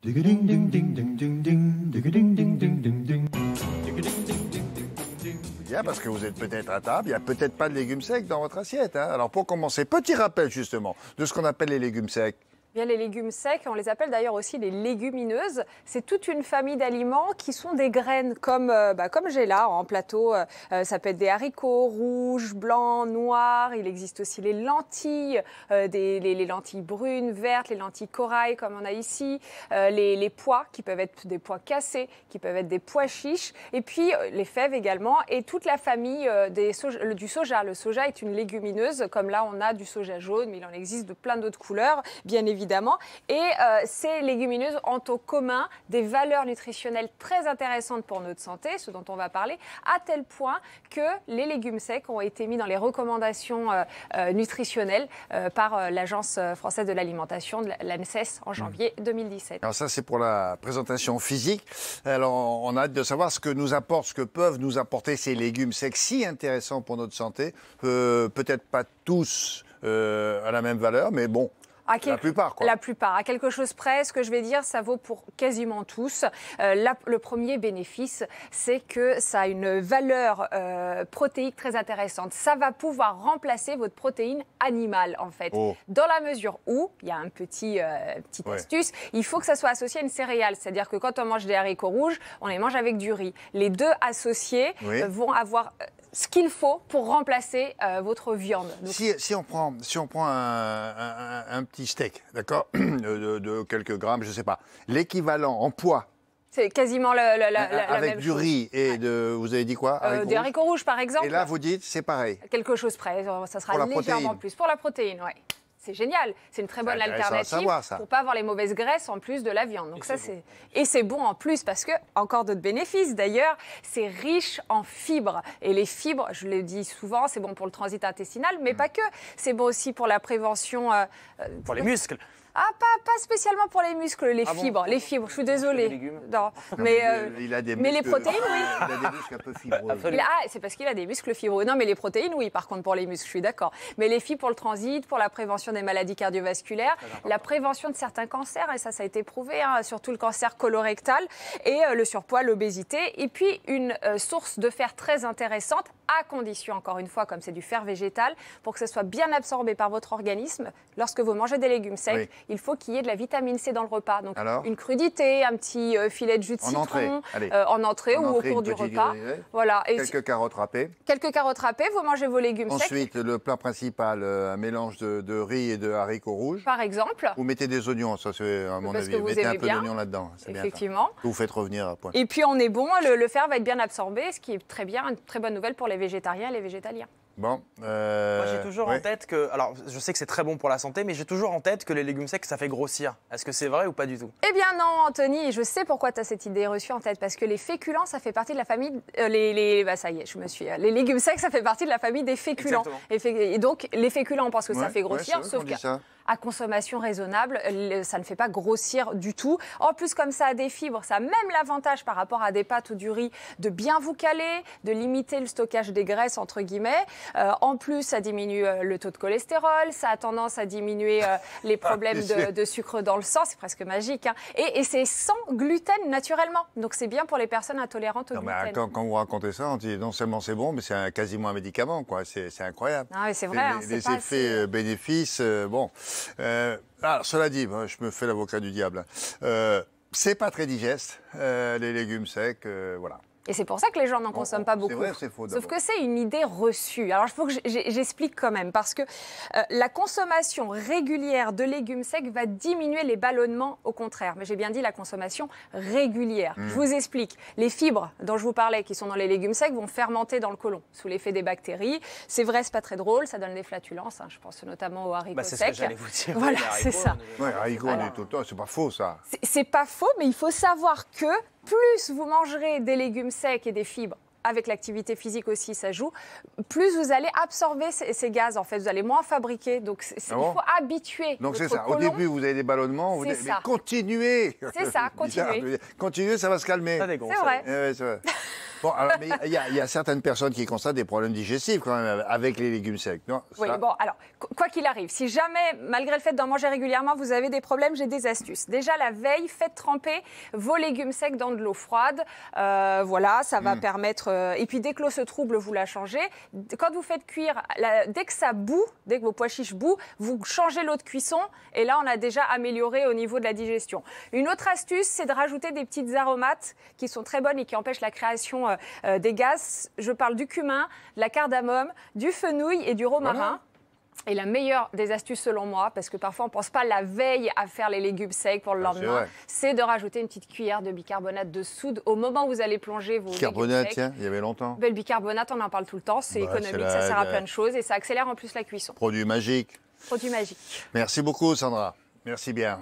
Bien, parce que vous êtes peut-être à table, il n'y a peut-être pas de légumes secs dans votre assiette. Hein. Alors pour commencer, petit rappel justement de ce qu'on appelle les légumes secs. Bien, les légumes secs, on les appelle d'ailleurs aussi les légumineuses. C'est toute une famille d'aliments qui sont des graines, comme j'ai là en plateau. Ça peut être des haricots rouges, blancs, noirs. Il existe aussi les lentilles, les lentilles brunes, vertes, les lentilles corail comme on a ici. Les pois qui peuvent être des pois cassés, qui peuvent être des pois chiches. Et puis les fèves également. Et toute la famille du soja. Le soja est une légumineuse. Comme là, on a du soja jaune, mais il en existe de plein d'autres couleurs, bien évidemment. Et ces légumineuses ont en commun des valeurs nutritionnelles très intéressantes pour notre santé, ce dont on va parler, à tel point que les légumes secs ont été mis dans les recommandations nutritionnelles par l'Agence française de l'alimentation, l'ANSES, en janvier 2017. Alors ça, c'est pour la présentation physique. Alors, on a hâte de savoir ce que peuvent nous apporter ces légumes secs si intéressants pour notre santé. Peut-être pas tous à la même valeur, mais bon. La plupart, quoi. La plupart. À quelque chose près, ce que je vais dire, ça vaut pour quasiment tous. Le premier bénéfice, c'est que ça a une valeur protéique très intéressante. Ça va pouvoir remplacer votre protéine animale, en fait. Oh. Dans la mesure où, il y a petite astuce, il faut que ça soit associé à une céréale. C'est-à-dire que quand on mange des haricots rouges, on les mange avec du riz. Les deux associés vont avoir ce qu'il faut pour remplacer votre viande. Donc, si on prend un petit steak, d'accord, de quelques grammes, je ne sais pas, l'équivalent en poids. C'est quasiment la même chose. Avec du riz et vous avez dit quoi? Des haricots rouges, par exemple. Et là, vous dites, c'est pareil. Quelque chose près, ça sera légèrement plus. Pour la protéine, oui. C'est génial, c'est une très bonne alternative pour ne pas avoir les mauvaises graisses en plus de la viande. Donc et c'est bon en plus parce que, encore d'autres bénéfices d'ailleurs, c'est riche en fibres. Et les fibres, je le dis souvent, c'est bon pour le transit intestinal, mais pas que. C'est bon aussi pour la prévention... pour les muscles. Ah, pas spécialement pour les muscles, les fibres. Les fibres, je suis désolée. Non, mais les protéines, oui. Il a des muscles un peu fibreux. C'est parce qu'il a des muscles fibreux. Non, mais les protéines, oui, par contre, pour les muscles, je suis d'accord. Mais les fibres pour le transit, pour la prévention des maladies cardiovasculaires, la prévention de certains cancers, et ça a été prouvé, hein, surtout le cancer colorectal, et le surpoids, l'obésité. Et puis, une source de fer très intéressante, à condition, encore une fois, comme c'est du fer végétal, pour que ce soit bien absorbé par votre organisme. Lorsque vous mangez des légumes secs, il faut qu'il y ait de la vitamine C dans le repas. Donc, une crudité, un petit filet de jus de citron en entrée ou au cours du repas. Voilà. Et quelques carottes râpées. Quelques carottes râpées, vous mangez vos légumes secs. Ensuite, le plat principal, un mélange de riz et de haricots rouges. Par exemple. Vous mettez des oignons, ça c'est à mon avis. Vous mettez un peu d'oignons là-dedans. Effectivement. Vous faites revenir à point. Et puis on est bon, le fer va être bien absorbé, ce qui est très bien, une très bonne nouvelle pour les végétariens et les végétaliens. Bon, moi j'ai toujours en tête que, alors je sais que c'est très bon pour la santé, mais j'ai toujours en tête que les légumes secs ça fait grossir. Est-ce que c'est vrai ou pas du tout? Eh bien non, Anthony, je sais pourquoi tu as cette idée reçue en tête, parce que les féculents ça fait partie de la famille, ça y est, les légumes secs ça fait partie de la famille des féculents. Et donc les féculents on pense que ça fait grossir, sauf qu'à consommation raisonnable, ça ne fait pas grossir du tout. En plus, comme ça a des fibres, ça a même l'avantage par rapport à des pâtes ou du riz de bien vous caler, de limiter le stockage des graisses, entre guillemets. En plus, ça diminue le taux de cholestérol, ça a tendance à diminuer les problèmes de sucre dans le sang, c'est presque magique. Hein. Et c'est sans gluten naturellement, donc c'est bien pour les personnes intolérantes au gluten. Quand vous racontez ça, on dit non seulement c'est bon, mais c'est quasiment un médicament, quoi. C'est incroyable. Non, mais c'est vrai. Les effets bénéfices, bon. Alors, cela dit, moi, je me fais l'avocat du diable. C'est pas très digeste, les légumes secs, voilà. Et c'est pour ça que les gens n'en consomment pas beaucoup. C'est vrai, c'est faux. Sauf que c'est une idée reçue. Alors, il faut que j'explique quand même, parce que la consommation régulière de légumes secs va diminuer les ballonnements, au contraire. Mais j'ai bien dit la consommation régulière. Je vous explique. Les fibres dont je vous parlais, qui sont dans les légumes secs, vont fermenter dans le côlon, sous l'effet des bactéries. C'est vrai, c'est pas très drôle, ça donne des flatulences. Hein. Je pense notamment aux haricots secs. C'est ce que j'allais vous dire. Voilà, c'est ça. Oui, haricots, on est tout le temps, c'est pas faux, ça. C'est pas faux, mais il faut savoir que plus vous mangerez des légumes secs et des fibres avec l'activité physique aussi, ça joue, plus vous allez absorber ces gaz, en fait. Vous allez moins fabriquer. Donc, il faut habituer. Donc, c'est ça. Au début, vous avez des ballonnements. Vous dites, mais continuez. C'est ça, continuez. Continuez, ça va se calmer. C'est vrai. C'est vrai. Bon, alors, mais il y a certaines personnes qui constatent des problèmes digestifs quand même avec les légumes secs. Non, oui, bon, alors, quoi qu'il arrive, si jamais, malgré le fait d'en manger régulièrement, vous avez des problèmes, j'ai des astuces. Déjà, la veille, faites tremper vos légumes secs dans de l'eau froide. Voilà, ça va permettre... et puis, dès que l'eau se trouble, vous la changez. Quand vous faites cuire, dès que ça bout, dès que vos pois chiches bouent, vous changez l'eau de cuisson. Et là, on a déjà amélioré au niveau de la digestion. Une autre astuce, c'est de rajouter des petites aromates qui sont très bonnes et qui empêchent la création des gaz. Je parle du cumin, de la cardamome, du fenouil et du romarin. Voilà. Et la meilleure des astuces selon moi, parce que parfois on ne pense pas la veille à faire les légumes secs pour le lendemain, c'est de rajouter une petite cuillère de bicarbonate de soude au moment où vous allez plonger vos bicarbonate, légumes secs. Tiens, il y avait longtemps. Le bicarbonate, on en parle tout le temps, c'est économique, ça sert à plein de choses et ça accélère en plus la cuisson. Produit magique. Produit magique. Merci beaucoup Sandra, merci bien.